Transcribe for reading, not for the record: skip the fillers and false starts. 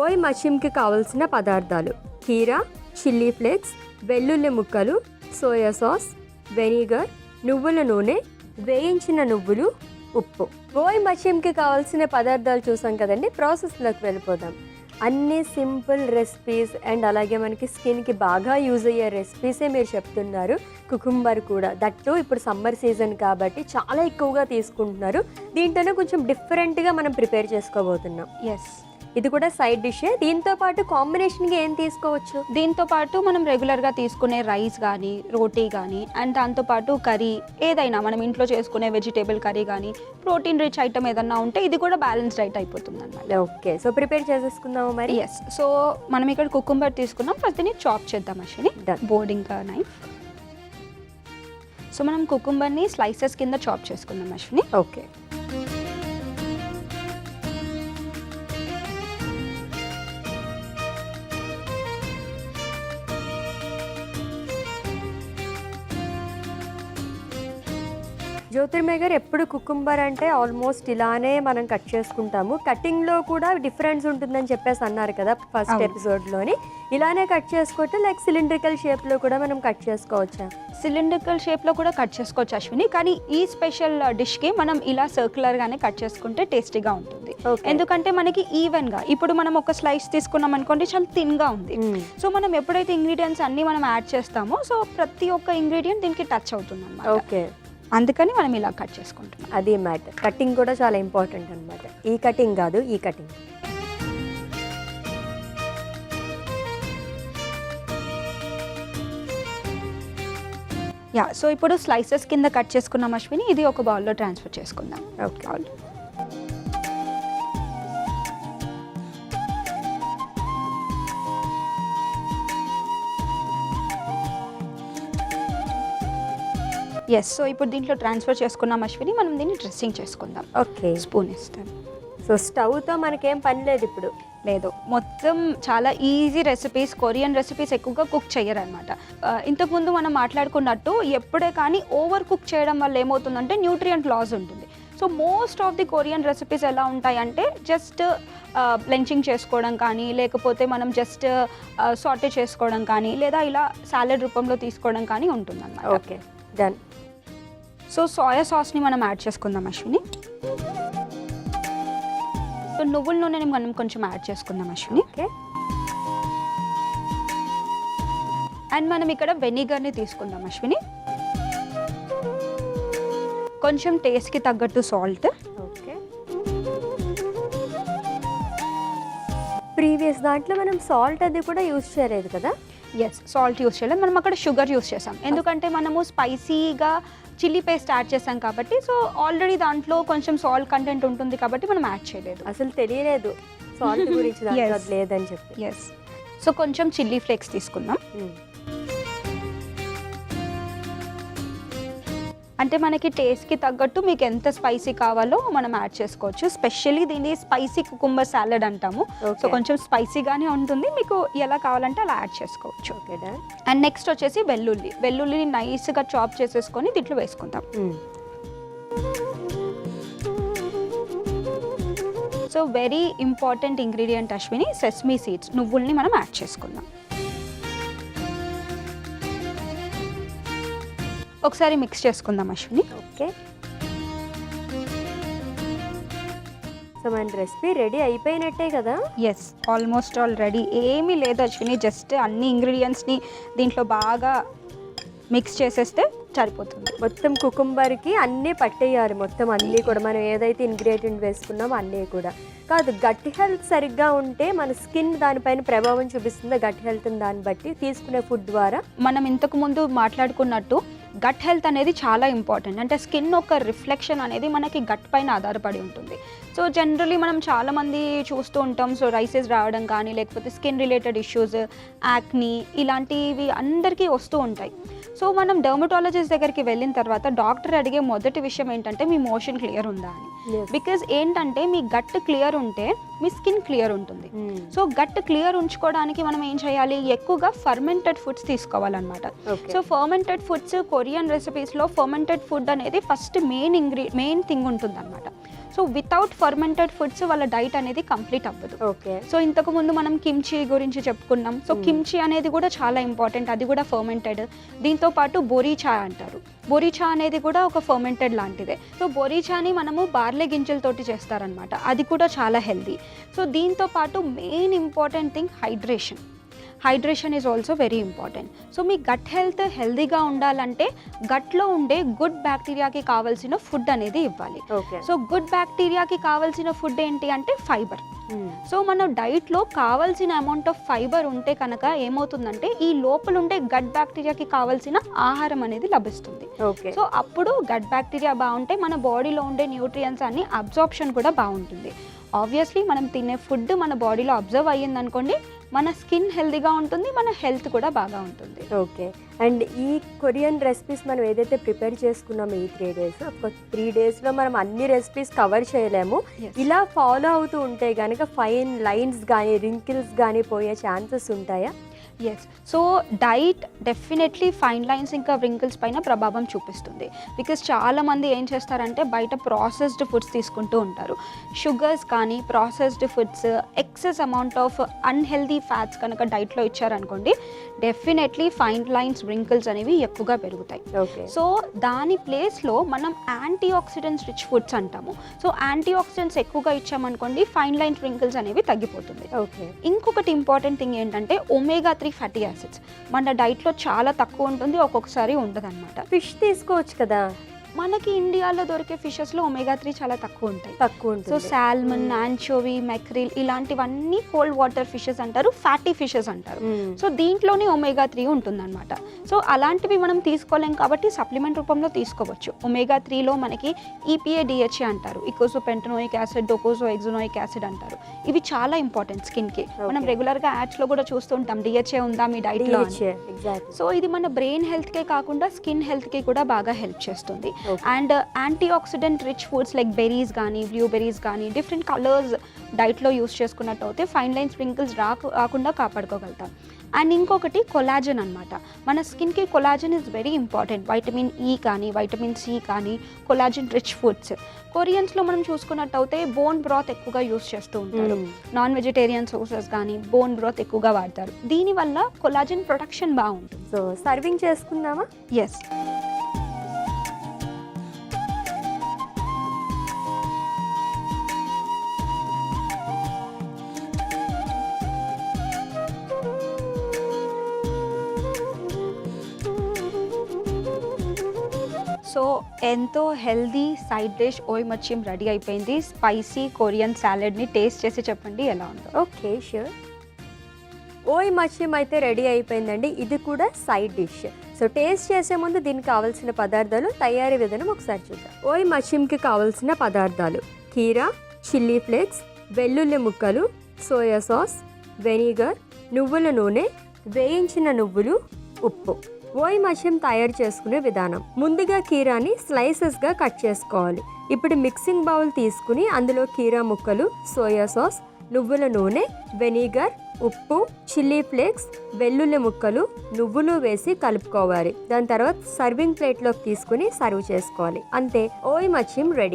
ఓయ్ మష్రూమ్కి కావలసిన పదార్థాలు: కీరా, చిల్లీ ఫ్లేక్స్, వెల్లుల్లి ముక్కలు, సోయా సాస్, వెనిగర్, నువ్వుల నూనె, వేయించిన నువ్వులు, ఉప్పు. ఓయ్ మష్రూమ్కి కావాల్సిన పదార్థాలు చూసాం కదండి. ప్రాసెస్లోకి వెళ్ళిపోదాం. అన్ని సింపుల్ రెసిపీస్ అండ్ అలాగే మనకి స్కిన్కి బాగా యూజ్ అయ్యే రెసిపీసే మీరు చెప్తున్నారు. కుకుంబర్ కూడా, దట్టు ఇప్పుడు సమ్మర్ సీజన్ కాబట్టి చాలా ఎక్కువగా తీసుకుంటున్నారు. దీంట్లోనే కొంచెం డిఫరెంట్గా మనం ప్రిపేర్ చేసుకోబోతున్నాం. ఎస్, ఇది కూడా సైడ్ డిషే. దీంతో పాటు కాంబినేషన్గా ఏం తీసుకోవచ్చు? దీంతో పాటు మనం రెగ్యులర్గా తీసుకునే రైస్ కానీ, రోటీ కానీ, అండ్ దాంతోపాటు కర్రీ ఏదైనా మనం ఇంట్లో చేసుకునే వెజిటేబుల్ కర్రీ కానీ, ప్రోటీన్ రిచ్ ఐటమ్ ఏదన్నా ఉంటే ఇది కూడా బ్యాలెన్స్ డైట్ అయిపోతుంది అనమాట. ఓకే, సో ప్రిపేర్ చేసేసుకుందాము మరి. ఎస్, సో మనం ఇక్కడ కుకుంబర్ తీసుకున్నాం. ఫస్ట్ దీన్ని చాప్ చేద్దాం అశ్విని. Boarding knife. సో మనం కుకుంబర్ని స్లైసెస్ కింద చాప్ చేసుకుందాం అశ్విని. ఓకే, జ్యోతిర్మయ్య గారు, ఎప్పుడు కుకుంబర్ అంటే ఆల్మోస్ట్ ఇలానే మనం కట్ చేసుకుంటాము. కటింగ్లో కూడా డిఫరెన్స్ ఉంటుందని చెప్పేసి అన్నారు కదా ఫస్ట్ ఎపిసోడ్లోని. ఇలానే కట్ చేసుకోవచ్చు, లైక్ సిలిండ్రికల్ షేప్లో కూడా మనం కట్ చేసుకోవచ్చా? సిలిండ్రికల్ షేప్లో కూడా కట్ చేసుకోవచ్చు అశ్విని, కానీ ఈ స్పెషల్ డిష్కి మనం ఇలా సర్క్యులర్గానే కట్ చేసుకుంటే టేస్టీగా ఉంటుంది. ఎందుకంటే మనకి ఈవెన్గా, ఇప్పుడు మనం ఒక స్లైస్ తీసుకున్నాం అనుకోండి, చాలా థిన్గా ఉంది. సో మనం ఎప్పుడైతే ఇంగ్రీడియంట్స్ అన్నీ మనం యాడ్ చేస్తామో, సో ప్రతి ఒక్క ఇంగ్రీడియంట్ దీనికి టచ్ అవుతుంది అన్నమాట. ఓకే, అందుకని మనం ఇలా కట్ చేసుకుంటున్నాం. అది మ్యాటర్. కటింగ్ కూడా చాలా ఇంపార్టెంట్ అనమాట. ఈ కటింగ్ కాదు, ఈ కటింగ్. యా, సో ఇప్పుడు స్లైసెస్ కింద కట్ చేసుకున్నాం అశ్విని. ఇది ఒక బౌల్లో ట్రాన్స్ఫర్ చేసుకుందాం. ఓకే, ఎస్, సో ఇప్పుడు దీంట్లో ట్రాన్స్ఫర్ చేసుకున్నాం అశ్విని. మనం దీన్ని డ్రెస్సింగ్ చేసుకుందాం. ఓకే, స్పూన్ ఇస్తాను. సో స్టవ్తో మనకేం పని లేదు ఇప్పుడు. లేదు, మొత్తం చాలా ఈజీ రెసిపీస్. కొరియన్ రెసిపీస్ ఎక్కువగా కుక్ చేయరు అనమాట. ఇంతకుముందు మనం మాట్లాడుకున్నట్టు ఎప్పుడే కానీ ఓవర్ కుక్ చేయడం వల్ల ఏమవుతుందంటే న్యూట్రియంట్ లాస్ ఉంటుంది. So most of the Korean recipes ఎలా ఉంటాయంటే జస్ట్ బ్లెంచింగ్ చేసుకోవడం కానీ, లేకపోతే మనం జస్ట్ సాటే చేసుకోవడం కానీ, లేదా ఇలా సాలెడ్ రూపంలో తీసుకోవడం కానీ ఉంటుంది అన్నమాట. Okay, done. సో సోయా సాస్ని మనం యాడ్ చేసుకుందాం అశ్విని. సో నువ్వుల నూనెని మనం కొంచెం యాడ్ చేసుకుందాం అశ్విని. ఓకే, అండ్ మనం ఇక్కడ వెనిగర్ని తీసుకుందాం అశ్విని. కొంచెం టేస్ట్కి తగ్గట్టు సాల్ట్. ఓకే, ప్రీవియస్ దాంట్లో మనం సాల్ట్ అది కూడా యూజ్ చేయలేదు కదా? ఎస్, సాల్ట్ యూస్ చేయలేదు. మనం అక్కడ షుగర్ యూస్ చేసాం, ఎందుకంటే మనము స్పైసీగా చిల్లీ పేస్ట్ యాడ్ చేసాం కాబట్టి. సో ఆల్రెడీ దాంట్లో కొంచెం సాల్ట్ కంటెంట్ ఉంటుంది కాబట్టి మనం యాడ్ చేయలేదు. అసలు తెలియలేదు సాల్ట్ గురించి దాంట్లో లేదని చెప్పి. ఎస్, సో కొంచెం చిల్లీ ఫ్లేక్స్ తీసుకుందాం. అంటే మనకి టేస్ట్కి తగ్గట్టు మీకు ఎంత స్పైసీ కావాలో మనం యాడ్ చేసుకోవచ్చు. స్పెషల్లీ దీన్ని స్పైసీ కుకుంబర్ సాలడ్ అంటాము. సో కొంచెం స్పైసీగానే ఉంటుంది, మీకు ఎలా కావాలంటే అలా యాడ్ చేసుకోవచ్చు. ఓకే, అండ్ నెక్స్ట్ వచ్చేసి వెల్లుల్లిని నైస్గా చాప్ చేసేసుకొని దీంట్లో వేసుకుందాం. So very important ingredient Ashwini, sesame seeds, నువ్వుల్ని మనం యాడ్ చేసుకుందాం. ఒకసారి మిక్స్ చేసుకుందాం అశ్విని. ఓకే, సో మన రెసిపీ రెడీ అయిపోయినట్టే కదా? Yes, almost all ready. ఏమీ లేదు అశ్విని, జస్ట్ అన్ని ఇంగ్రీడియంట్స్ని దీంట్లో బాగా మిక్స్ చేసేస్తే సరిపోతుంది. మొత్తం కుకుంబర్కి అన్నీ పట్టేయాలి, మొత్తం అన్నీ కూడా మనం ఏదైతే ఇంగ్రీడియంట్ వేసుకున్నామో అన్నీ కూడా. కాదు, గట్ హెల్త్ సరిగ్గా ఉంటే మన స్కిన్ దానిపైన ప్రభావం చూపిస్తుందా? గట్ హెల్త్ దాన్ని బట్టి తీసుకునే ఫుడ్ ద్వారా. మనం ఇంతకు ముందు మాట్లాడుకున్నట్టు గట్ హెల్త్ అనేది చాలా ఇంపార్టెంట్. అంటే స్కిన్ ఒక రిఫ్లెక్షన్ అనేది మనకి గట్ పైన ఆధారపడి ఉంటుంది. సో జనరలీ మనం చాలామంది చూస్తూ ఉంటాం, సో రైసెస్ రావడం కానీ, లేకపోతే స్కిన్ రిలేటెడ్ ఇష్యూస్, యాక్నీ, ఇలాంటివి అందరికీ వస్తూ ఉంటాయి. సో మనం డర్మటాలజిస్ట్ దగ్గరికి వెళ్ళిన తర్వాత డాక్టర్ అడిగే మొదటి విషయం ఏంటంటే మీ మోషన్ క్లియర్ ఉందా అని. బికాజ్ ఏంటంటే మీ గట్ క్లియర్ ఉంటే మీ స్కిన్ క్లియర్ ఉంటుంది. సో గట్ క్లియర్ ఉంచుకోవడానికి మనం ఏం చేయాలి? ఎక్కువగా ఫర్మెంటెడ్ ఫుడ్స్ తీసుకోవాలన్నమాట. సో ఫర్మెంటెడ్ ఫుడ్స్, కొరియన్ రెసిపీస్లో ఫర్మెంటెడ్ ఫుడ్ అనేది ఫస్ట్ మెయిన్ థింగ్ ఉంటుంది అనమాట. సో వితౌట్ ఫర్మెంటెడ్ ఫుడ్స్ వాళ్ళ డైట్ అనేది కంప్లీట్ అవ్వదు. ఓకే. సో ఇంతకు ముందు మనం కిమ్చి గురించి చెప్పుకున్నాం. సో కిమ్చి అనేది కూడా చాలా ఇంపార్టెంట్, అది కూడా ఫర్మెంటెడ్. దీంతో పాటు బొరీచా అంటారు. బొరీచా అనేది కూడా ఒక ఫర్మెంటెడ్ లాంటిదే. సో బొరీచాని మనము బార్లే గింజలతోటి చేస్తారనమాట, అది కూడా చాలా హెల్దీ. సో దీంతో పాటు main important thing hydration is also very important. So మీ గట్ హెల్త్ హెల్దీగా ఉండాలంటే గట్లో ఉండే గుడ్ బ్యాక్టీరియాకి కావాల్సిన ఫుడ్ అనేది ఇవ్వాలి. ఓకే. సో గుడ్ బ్యాక్టీరియాకి కావాల్సిన ఫుడ్ ఏంటి అంటే ఫైబర్. సో మన డైట్లో కావాల్సిన అమౌంట్ ఆఫ్ ఫైబర్ ఉంటే కనుక ఏమవుతుందంటే ఈ లోపల ఉండే గట్ బ్యాక్టీరియాకి కావాల్సిన ఆహారం అనేది లభిస్తుంది. ఓకే. సో అప్పుడు గట్ బ్యాక్టీరియా బాగుంటే మన బాడీలో ఉండే న్యూట్రియంట్స్ అన్ని అబ్జార్ప్షన్ కూడా బాగుంటుంది. ఆబ్వియస్లీ మనం తినే ఫుడ్ మన బాడీలో అబ్జర్వ్ అయ్యింది అనుకోండి, మన స్కిన్ హెల్తీగా ఉంటుంది, మన హెల్త్ కూడా బాగా ఉంటుంది. ఓకే. అండ్ ఈ కొరియన్ రెసిపీస్ మనం ఏదైతే ప్రిపేర్ చేసుకున్నామో ఈ 3 days, 3 daysలో మనం అన్ని రెసిపీస్ కవర్ చేయలేము. Yes. ఇలా ఫాలో అవుతూ ఉంటే కనుక ఫైన్ లైన్స్ కానీ రింకిల్స్ కానీ పోయే ఛాన్సెస్ ఉంటాయా? Yes. So diet definitely fine lines ఇంకా వ్రింకిల్స్ పైన ప్రభావం చూపిస్తుంది. బికాస్ చాలామంది ఏం చేస్తారంటే బయట ప్రాసెస్డ్ ఫుడ్స్ తీసుకుంటూ ఉంటారు. షుగర్స్ కానీ processed foods, excess amount of unhealthy fats కనుక డైట్లో ఇచ్చారనుకోండి, డెఫినెట్లీ ఫైన్ లైన్స్ వ్రింకిల్స్ అనేవి ఎక్కువగా పెరుగుతాయి. ఓకే. సో దాని ప్లేస్లో మనం యాంటీ ఆక్సిడెంట్స్ రిచ్ ఫుడ్స్ అంటాము. సో యాంటీ ఆక్సిడెంట్స్ ఎక్కువగా ఇచ్చామనుకోండి, ఫైన్ లైన్స్ వ్రింకిల్స్ అనేవి తగ్గిపోతుంది. ఓకే. ఇంకొకటి ఇంపార్టెంట్ థింగ్ ఏంటంటే ఒమేగా 3 ఫ్యాటీ యాసిడ్స్ మన డైట్లో చాలా తక్కువ ఉంటుంది, ఒక్కొక్కసారి ఉండదన్నమాట. ఫిష్ తీసుకోవచ్చు కదా? మనకి ఇండియాలో దొరికే ఫిషెస్లో ఒమేగా 3 చాలా తక్కువ ఉంటాయి. తక్కువ ఉంటుంది. సో సాల్మన్, యాన్చోవీ, మెక్రిల్ ఇలాంటివన్నీ కోల్డ్ వాటర్ ఫిషెస్ అంటారు, ఫ్యాటీ ఫిషెస్ అంటారు. సో దీంట్లోనే ఒమేగా 3 ఉంటుందన్నమాట. సో అలాంటివి మనం తీసుకోలేం కాబట్టి సప్లిమెంట్ రూపంలో తీసుకోవచ్చు. ఒమేగా 3లో మనకి EPA, DHA అంటారు, ఇకోసోపెంటనోయిక్ యాసిడ్, డోకోజో ఎగ్జోనోయిక్ యాసిడ్ అంటారు. ఇవి చాలా ఇంపార్టెంట్ స్కిన్కి. మనం రెగ్యులర్గా యాడ్స్లో కూడా చూస్తుంటాం DHA ఉందా మీ డైట్లో. సో ఇది మన బ్రెయిన్ హెల్త్కే కాకుండా స్కిన్ హెల్త్కి కూడా బాగా హెల్ప్ చేస్తుంది. And anti oxidant rich foods like berries కానీ, బ్లూబెర్రీస్ కానీ డిఫరెంట్ కలర్స్ డైట్లో యూస్ చేసుకున్నట్టు అయితే ఫైన్ లైన్స్ వ్రింకిల్స్ రాకుండా కాపాడుకోగలుగుతాం. అండ్ ఇంకొకటి కొలాజన్ అనమాట. మన స్కిన్కి collagen is very important. Vitamin E కానీ, వైటమిన్ C కానీ, కొలాజన్ రిచ్ ఫుడ్స్. కొరియన్స్లో మనం చూసుకున్నట్టు అయితే బోన్ బ్రాత్ ఎక్కువగా యూస్ చేస్తూ ఉంటారు. నాన్ వెజిటేరియన్ సోర్సెస్ కానీ బోన్ బ్రాత్ ఎక్కువగా వాడతారు. దీనివల్ల కొలాజన్ ప్రొడక్షన్ బాగుంటుంది. సో సర్వింగ్ చేసుకుందామా? ఎస్. సో ఎంతో హెల్దీ సైడ్ డిష్ ఓయ్ మచ్చిమ్ రెడీ అయిపోయింది. స్పైసీ కొరియన్ సాలెడ్ని టేస్ట్ చేసి చెప్పండి ఎలా ఉందో. Okay, sure. ఓయ్ మచ్చిమ్ అయితే రెడీ అయిపోయిందండి. ఇది కూడా సైడ్ డిష్. సో టేస్ట్ చేసే ముందు దీనికి కావాల్సిన పదార్థాలు, తయారీ విధానం ఒకసారి చూద్దాం. ఓయ్ మచ్చిమ్కి కావాల్సిన పదార్థాలు: కీరా, చిల్లీ ఫ్లేక్స్, వెల్లుల్లి ముక్కలు, సోయా సాస్, వెనిగర్, నువ్వుల నూనె, వేయించిన నువ్వులు, ఉప్పు. ఓయ్ మచ్చిమ్ తయారు చేసుకునే విధానం: ముందుగా కీరాని స్లైసెస్గా కట్ చేసుకోవాలి. ఇప్పుడు మిక్సింగ్ బౌల్ తీసుకుని అందులో కీరా ముక్కలు, సోయా సాస్, నువ్వుల నూనె, వెనిగర్, ఉప్పు, చిల్లీ ఫ్లేక్స్, వెల్లుల్లి ముక్కలు, నువ్వులు వేసి కలుపుకోవాలి. దాని తర్వాత సర్వింగ్ ప్లేట్లోకి తీసుకుని సర్వ్ చేసుకోవాలి. అంతే, ఓయ్ మచ్చిమ్ రెడీ.